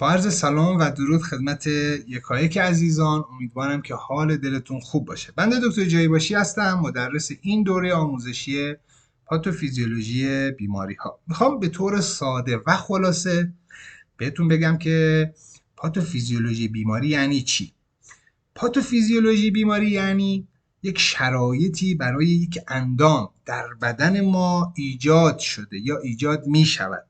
با عرض سلام و درود خدمت یکایک عزیزان، امیدوارم که حال دلتون خوب باشه. بنده دکتر جایباشی هستم، مدرس این دوره آموزشی پاتوفیزیولوژی بیماری ها. میخوام به طور ساده و خلاصه بهتون بگم که پاتوفیزیولوژی بیماری یعنی چی. پاتوفیزیولوژی بیماری یعنی یک شرایطی برای یک اندام در بدن ما ایجاد شده یا ایجاد می شود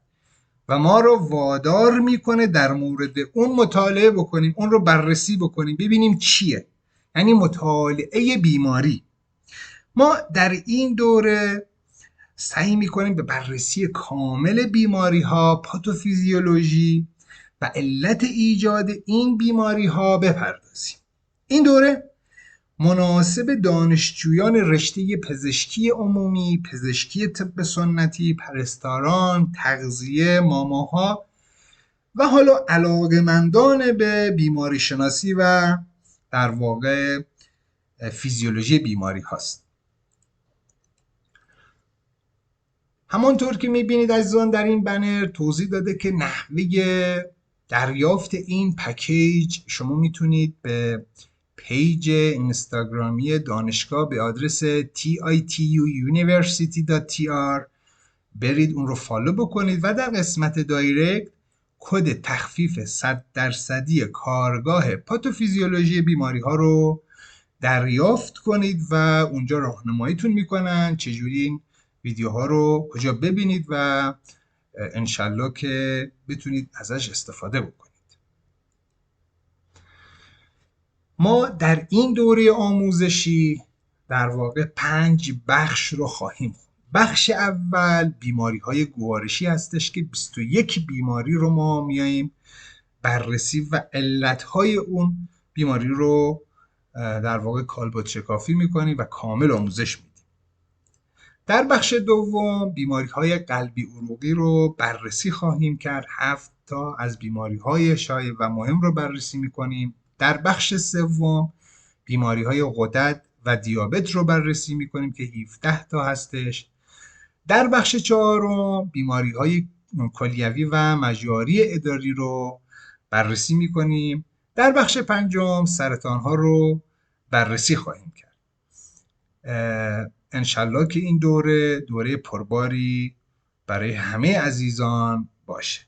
و ما رو وادار میکنه در مورد اون مطالعه بکنیم، اون رو بررسی بکنیم، ببینیم چیه. یعنی مطالعه بیماری. ما در این دوره سعی میکنیم به بررسی کامل بیماری ها، پاتوفیزیولوژی و علت ایجاد این بیماری ها بپردازیم. این دوره مناسب دانشجویان رشته پزشکی عمومی، پزشکی طب سنتی، پرستاران، تغذیه، ماماها و حالا علاقمندان به بیماری شناسی و در واقع فیزیولوژی بیماری هاست. همانطور که میبینید عزیزان در این بنر توضیح داده که نحوه دریافت این پکیج شما میتونید به پیج اینستاگرامی دانشگاه به آدرس tituuniversity.tr برید اون رو فالو بکنید و در قسمت دایرکت کد تخفیف 100% کارگاه پاتوفیزیولوژی بیماری ها رو دریافت کنید و اونجا راهنماییتون میکنن چجوری این ویدیوها رو کجا ببینید و انشالله که بتونید ازش استفاده بکنید. ما در این دوره آموزشی در واقع 5 بخش رو خواهیم. بخش اول بیماری های گوارشی هستش که 21 بیماری رو ما میاییم بررسی و علت های اون بیماری رو در واقع کالبد شکافی میکنیم و کامل آموزش میدیم. در بخش دوم بیماری های قلبی عروقی رو بررسی خواهیم کرد. 7 تا از بیماری های شایع و مهم رو بررسی میکنیم. در بخش سوم بیماری های غدد و دیابت رو بررسی میکنیم که 17 تا هستش. در بخش چهارم بیماری های کلیوی و مجاری ادراری رو بررسی میکنیم. در بخش پنجم سرطان ها رو بررسی خواهیم کرد. انشالله که این دوره پرباری برای همه عزیزان باشه.